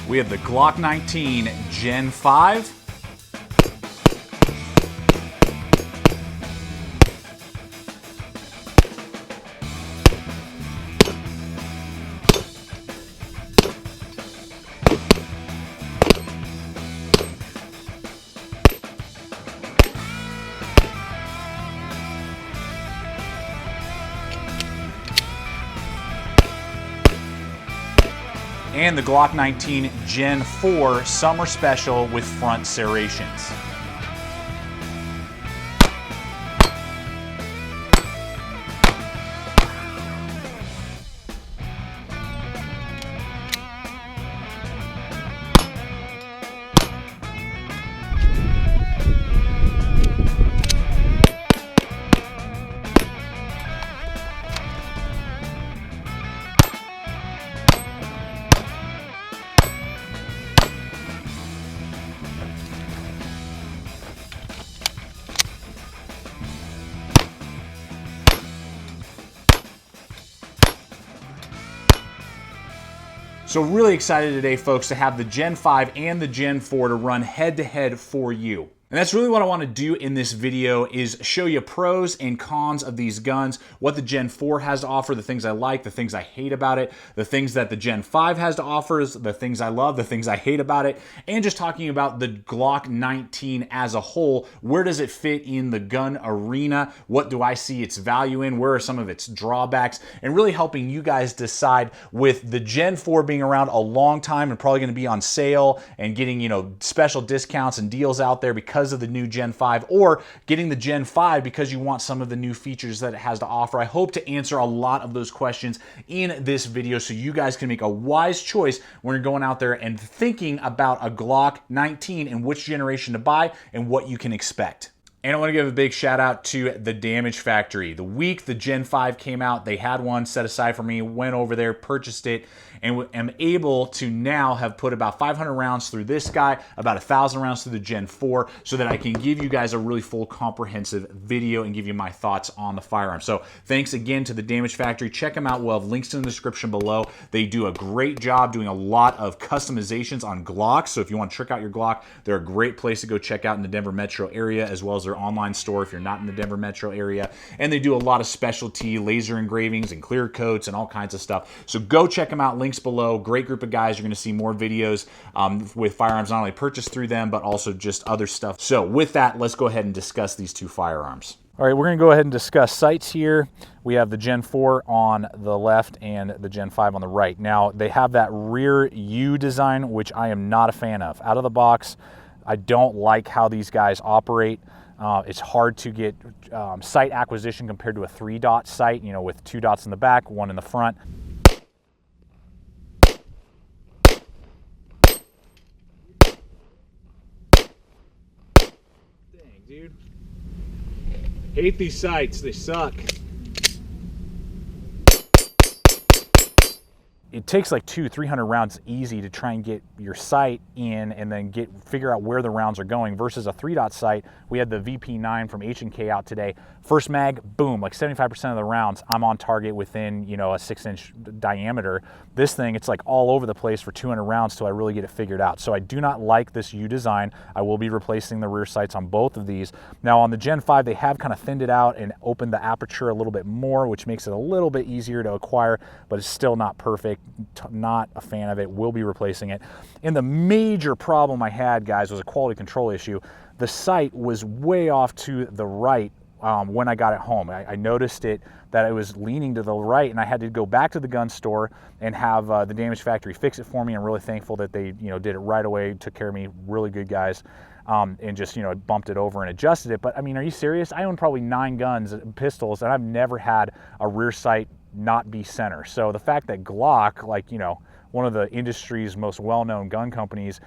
We have the Glock 19 Gen 5. And the Glock 19 Gen 4 Summer Special with front serrations. So really excited today, folks, to have the Gen 5 and the Gen 4 to run head-to-head for you. And that's really what I want to do in this video, is show you pros and cons of these guns, what the Gen 4 has to offer, the things I like, the things I hate about it, the things that the Gen 5 has to offer, the things I love, the things I hate about it, and just talking about the Glock 19 as a whole. Where does it fit in the gun arena? What do I see its value in? Where are some of its drawbacks? And really helping you guys decide, with the Gen 4 being around a long time and probably going to be on sale and getting, you know, special discounts and deals out there because of the new Gen 5, or getting the Gen 5 because you want some of the new features that it has to offer. I hope to answer a lot of those questions in this video so you guys can make a wise choice when you're going out there and thinking about a Glock 19 and which generation to buy and what you can expect. And I want to give a big shout out to the Damage Factory. The week the Gen 5 came out, they had one set aside for me, went over there, purchased it, and am able to now have put about 500 rounds through this guy, about 1,000 rounds through the Gen 4, so that I can give you guys a really full comprehensive video and give you my thoughts on the firearm. So thanks again to the Damage Factory. Check them out. We'll have links in the description below. They do a great job doing a lot of customizations on Glocks. So if you want to trick out your Glock, they're a great place to go check out in the Denver metro area, as well as their online store if you're not in the Denver metro area. And they do a lot of specialty laser engravings and clear coats and all kinds of stuff. So go check them out. Links below. Great group of guys. You're going to see more videos with firearms not only purchased through them, but also just other stuff. So with that, let's go ahead and discuss these two firearms. All right, we're going to go ahead and discuss sights here. We have the Gen 4 on the left and the Gen 5 on the right. Now, they have that rear U design, which I am not a fan of. Out of the box, I don't like how these guys operate. It's hard to get sight acquisition compared to a 3-dot sight, you know, with 2 dots in the back, 1 in the front. Dang, dude. Hate these sights, they suck. It takes like 200-300 rounds easy to try and get your sight in and then figure out where the rounds are going, versus a 3-dot sight. We had the VP9 from H&K out today. First mag, boom, like 75% of the rounds I'm on target within, you know, a 6-inch diameter. This thing, it's like all over the place for 200 rounds till I really get it figured out. So I do not like this U design. I will be replacing the rear sights on both of these. Now on the Gen 5, they have kind of thinned it out and opened the aperture a little bit more, which makes it a little bit easier to acquire, but it's still not perfect. Not a fan of it. Will be replacing it. And the major problem I had, guys, was a quality control issue. The sight was way off to the right when I got it home. I noticed it, that it was leaning to the right, and I had to go back to the gun store and have the Damage Factory fix it for me. I'm really thankful that they, you know, did it right away, took care of me. Really good guys. And just, you know, bumped it over and adjusted it. But I mean, are you serious? I own probably 9 guns, pistols, and I've never had a rear sight not be center. So the fact that Glock, like, you know, one of the industry's most well-known gun companies,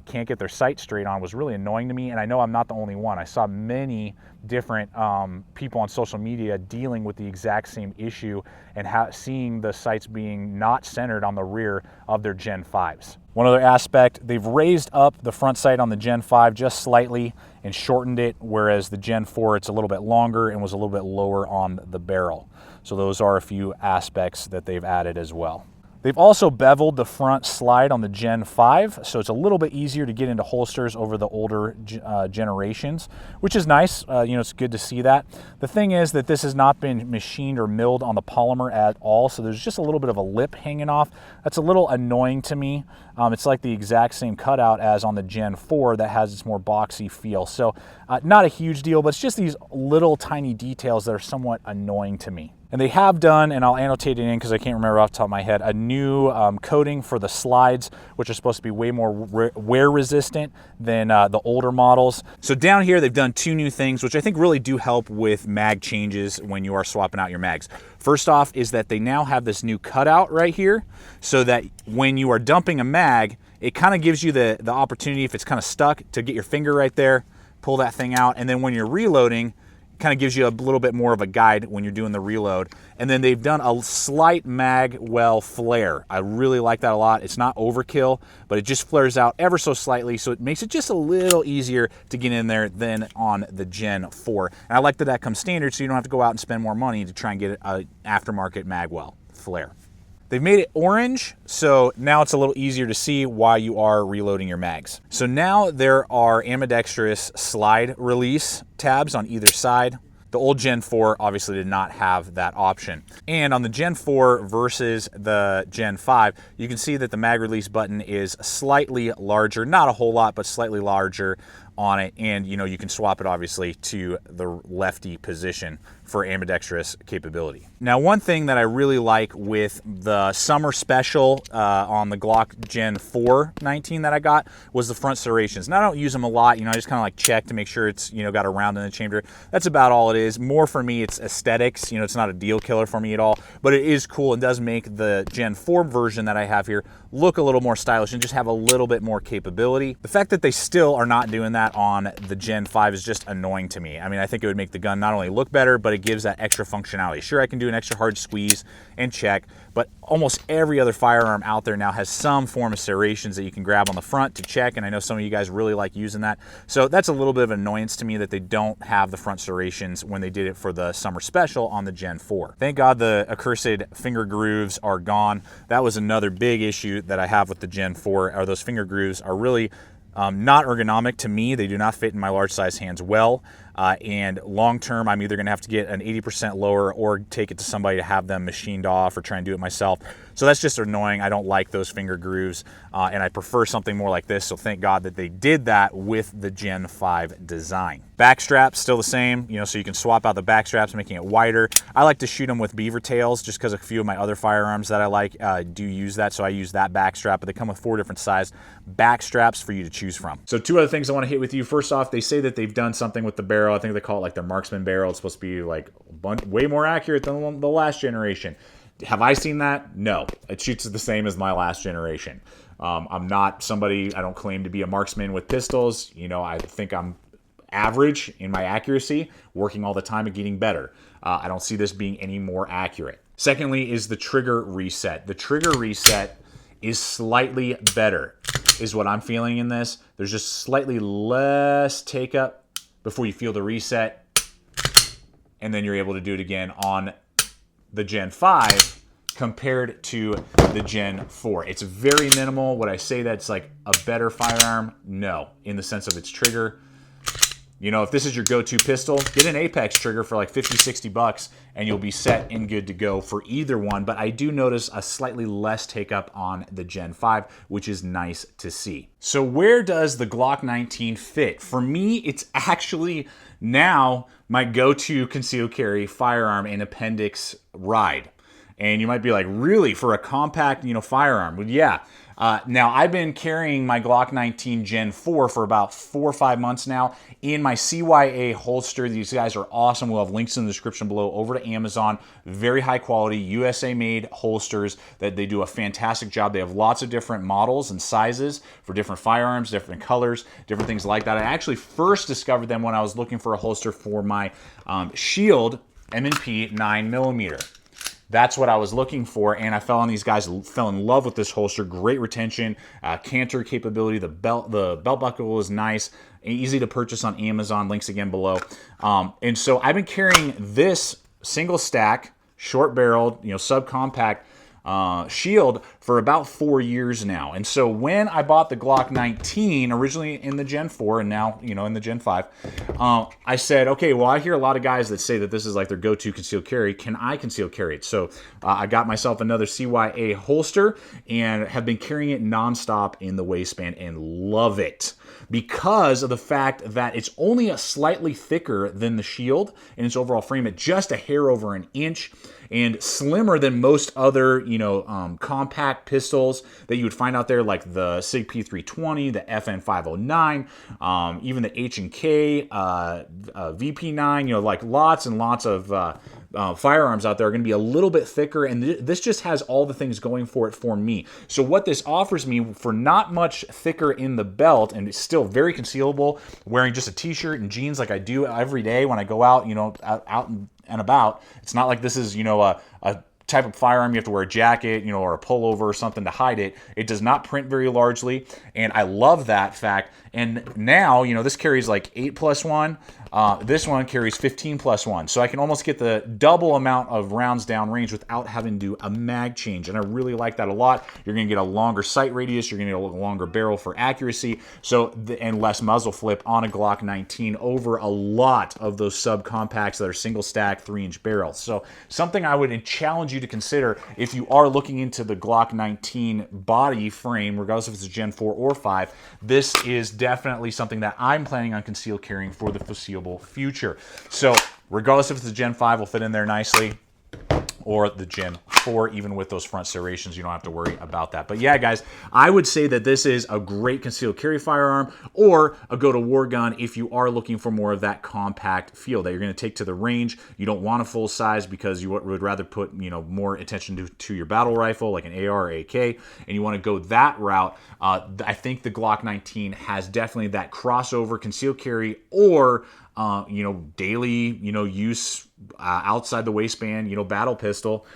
can't get their sight straight on was really annoying to me. And I know I'm not the only one. I saw many different people on social media dealing with the exact same issue and seeing the sights being not centered on the rear of their Gen 5s. One other aspect, they've raised up the front sight on the Gen 5 just slightly and shortened it, whereas the Gen 4, it's a little bit longer and was a little bit lower on the barrel. So those are a few aspects that they've added as well. They've also beveled the front slide on the Gen 5, so it's a little bit easier to get into holsters over the older generations, which is nice. It's good to see that. The thing is that this has not been machined or milled on the polymer at all, so there's just a little bit of a lip hanging off. That's a little annoying to me. It's like the exact same cutout as on the Gen 4 that has its more boxy feel. So not a huge deal, but it's just these little tiny details that are somewhat annoying to me. And they have done, and I'll annotate it in because I can't remember off the top of my head, a new coating for the slides, which are supposed to be way more wear resistant than the older models. So down here, they've done 2 new things, which I think really do help with mag changes when you are swapping out your mags. First off is that they now have this new cutout right here, so that when you are dumping a mag, it kind of gives you the opportunity, if it's kind of stuck, to get your finger right there, pull that thing out, and then when you're reloading, kind of gives you a little bit more of a guide when you're doing the reload. And then they've done a slight mag well flare. I really like that a lot. It's not overkill, but it just flares out ever so slightly, so it makes it just a little easier to get in there than on the Gen 4. And I like that that comes standard, so you don't have to go out and spend more money to try and get an aftermarket mag well flare. They've made it orange, so now it's a little easier to see why you are reloading your mags. So now there are ambidextrous slide release tabs on either side. The old Gen 4 obviously did not have that option. And on the Gen 4 versus the Gen 5, you can see that the mag release button is slightly larger, not a whole lot, but slightly larger on it. And you can swap it obviously to the lefty position for ambidextrous capability. Now, one thing that I really like with the summer special on the Glock Gen 4 19 that I got was the front serrations. Now, I don't use them a lot, I just kind of like check to make sure it's, got a round in the chamber. That's about all it is. More for me, it's aesthetics. It's not a deal killer for me at all, but it is cool and does make the Gen 4 version that I have here look a little more stylish and just have a little bit more capability. The fact that they still are not doing that on the Gen 5 is just annoying to me. I mean, I think it would make the gun not only look better, but it gives that extra functionality. Sure, I can do an extra hard squeeze and check, but almost every other firearm out there now has some form of serrations that you can grab on the front to check, and I know some of you guys really like using that. So that's a little bit of annoyance to me that they don't have the front serrations when they did it for the summer special on the Gen 4. Thank God the accursed finger grooves are gone. That was another big issue that I have with the Gen 4, are those finger grooves are really not ergonomic to me. They do not fit in my large size hands well. And long term, I'm either going to have to get an 80% lower or take it to somebody to have them machined off or try and do it myself. So that's just annoying. I don't like those finger grooves, and I prefer something more like this. So thank God that they did that with the Gen 5 design. Back straps still the same, so you can swap out the back straps, making it wider. I like to shoot them with beaver tails just because a few of my other firearms that I like do use that. So I use that back strap, but they come with 4 different size back straps for you to choose from. So 2 other things I want to hit with you. First off, they say that they've done something with the barrel. I think they call it like their marksman barrel. It's supposed to be like way more accurate than the last generation. Have I seen that? No. It shoots the same as my last generation. I'm not somebody, I don't claim to be a marksman with pistols. I think I'm average in my accuracy, working all the time and getting better. I don't see this being any more accurate. Secondly is the trigger reset. The trigger reset is slightly better, is what I'm feeling in this. There's just slightly less take up before you feel the reset, and then you're able to do it again on the Gen 5 compared to the Gen 4. It's very minimal. Would I say that's like a better firearm? No, in the sense of its trigger. If this is your go-to pistol, get an Apex trigger for like 50, 60 bucks and you'll be set and good to go for either one. But I do notice a slightly less take up on the Gen 5, which is nice to see. So where does the Glock 19 fit? For me, it's actually now my go-to concealed carry firearm in appendix ride. And you might be like, really, for a compact, firearm? Well, yeah. Now, I've been carrying my Glock 19 Gen 4 for about 4 or 5 months now in my CYA holster. These guys are awesome. We'll have links in the description below over to Amazon. Very high quality, USA-made holsters that they do a fantastic job. They have lots of different models and sizes for different firearms, different colors, different things like that. I actually first discovered them when I was looking for a holster for my Shield M&P 9mm. That's what I was looking for, and I fell on these guys, fell in love with this holster. Great retention, canter capability. The belt buckle is nice, easy to purchase on Amazon. Links again below. And so I've been carrying this single stack, short barreled, subcompact shield for about 4 years now. And so when I bought the Glock 19, originally in the Gen 4 and now, in the Gen 5, I said, okay, well, I hear a lot of guys that say that this is like their go-to concealed carry. Can I conceal carry it? So I got myself another CYA holster and have been carrying it nonstop in the waistband and love it, because of the fact that it's only a slightly thicker than the shield in its overall frame, at just a hair over an inch, and slimmer than most other, compact pistols that you would find out there, like the SIG P320, the FN509, even the H&K, VP9, like lots and lots of firearms out there are going to be a little bit thicker, and this just has all the things going for it for me. So what this offers me, for not much thicker in the belt, and it's still very concealable, wearing just a t-shirt and jeans like I do every day when I go out, out and about. It's not like this is, a type of firearm you have to wear a jacket, or a pullover or something to hide it. It does not print very largely, and I love that fact. And now, this carries like 8+1. This one carries 15+1. So I can almost get the double amount of rounds downrange without having to do a mag change. And I really like that a lot. You're going to get a longer sight radius. You're going to get a longer barrel for accuracy. And less muzzle flip on a Glock 19 over a lot of those subcompacts that are single stack 3-inch barrels. So something I would challenge you to consider if you are looking into the Glock 19 body frame, regardless if it's a Gen 4 or 5, this is definitely something that I'm planning on concealed carrying for the foreseeable future. So regardless if it's a Gen 5, will fit in there nicely, or the Gen 4, even with those front serrations, you don't have to worry about that. But yeah, guys, I would say that this is a great concealed carry firearm, or a go-to-war gun if you are looking for more of that compact feel that you're going to take to the range. You don't want a full size because you would rather put more attention to your battle rifle, like an AR or AK, and you want to go that route. I think the Glock 19 has definitely that crossover concealed carry, or daily, use outside the waistband, battle pistol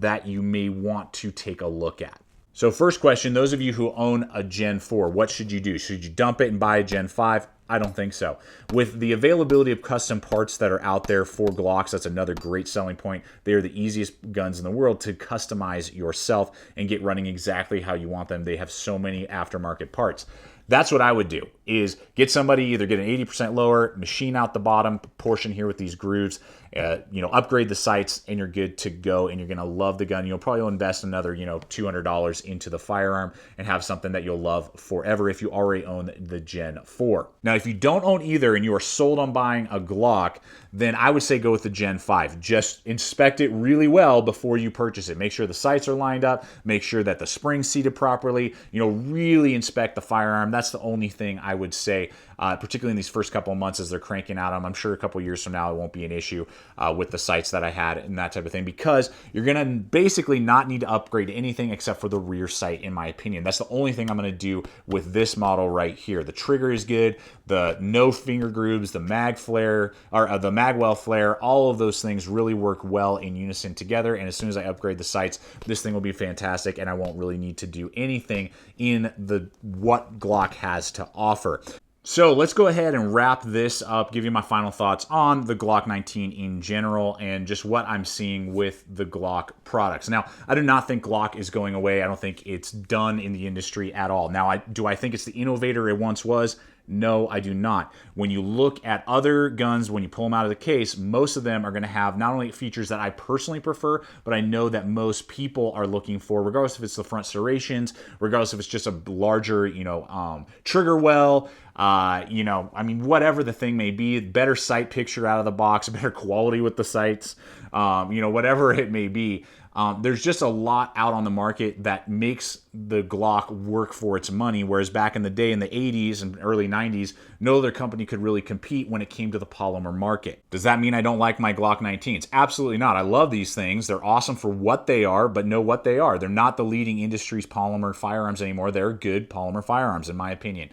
that you may want to take a look at. So first question, those of you who own a Gen 4, what should you do? Should you dump it and buy a Gen 5? I don't think so. With the availability of custom parts that are out there for Glocks, that's another great selling point. They are the easiest guns in the world to customize yourself and get running exactly how you want them. They have so many aftermarket parts. That's what I would do, is get somebody, either get an 80% lower, machine out the bottom portion here with these grooves, upgrade the sights, and you're good to go, and you're going to love the gun. You'll probably invest another, $200 into the firearm and have something that you'll love forever if you already own the Gen 4. Now, if you don't own either and you are sold on buying a Glock, then I would say go with the Gen 5. Just inspect it really well before you purchase it. Make sure the sights are lined up. Make sure that the spring's seated properly. Really inspect the firearm. That's the only thing I would say, particularly in these first couple of months as they're cranking out them. I'm sure a couple of years from now it won't be an issue with the sights that I had and that type of thing, because you're going to basically not need to upgrade anything except for the rear sight, in my opinion. That's the only thing I'm going to do with this model right here. The trigger is good. The no finger grooves, the mag flare, or the magwell flare, all of those things really work well in unison together. And as soon as I upgrade the sights, this thing will be fantastic, and I won't really need to do anything in what Glock has to offer. So let's go ahead and wrap this up, give you my final thoughts on the Glock 19 in general and just what I'm seeing with the Glock products. Now, I do not think Glock is going away. I don't think it's done in the industry at all. Now, do I think it's the innovator it once was? No, I do not. When you look at other guns, when you pull them out of the case, most of them are going to have not only features that I personally prefer, but I know that most people are looking for, regardless if it's the front serrations, regardless if it's just a larger, trigger well, whatever the thing may be, better sight picture out of the box, better quality with the sights, whatever it may be. There's just a lot out on the market that makes the Glock work for its money, whereas back in the day, in the 80s and early 90s, no other company could really compete when it came to the polymer market. Does that mean I don't like my Glock 19s? Absolutely not. I love these things. They're awesome for what they are, but know what they are. They're not the leading industry's polymer firearms anymore. They're good polymer firearms, in my opinion.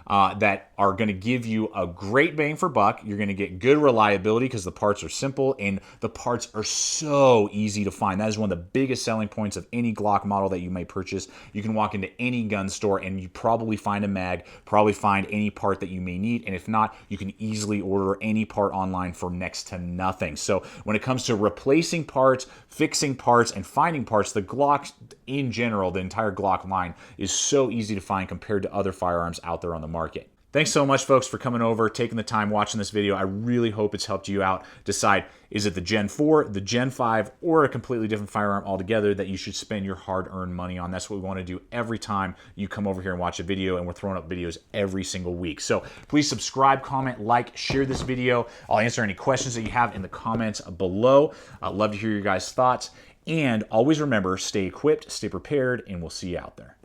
that are going to give you a great bang for buck. You're going to get good reliability because the parts are simple and the parts are so easy to find. That is one of the biggest selling points of any Glock model that you may purchase. You can walk into any gun store and you probably find a mag, probably find any part that you may need, and if not, you can easily order any part online for next to nothing. So when it comes to replacing parts, fixing parts, and finding parts, the Glock in general, the entire Glock line, is so easy to find compared to other firearms out there on the market. Thanks so much, folks, for coming over, taking the time watching this video. I really hope it's helped you out decide, is it the Gen 4, the Gen 5, or a completely different firearm altogether that you should spend your hard-earned money on. That's what we want to do every time you come over here and watch a video, and we're throwing up videos every single week. So please subscribe, comment, like, share this video. I'll answer any questions that you have in the comments below. I'd love to hear your guys' thoughts. And always remember, stay equipped, stay prepared, and we'll see you out there.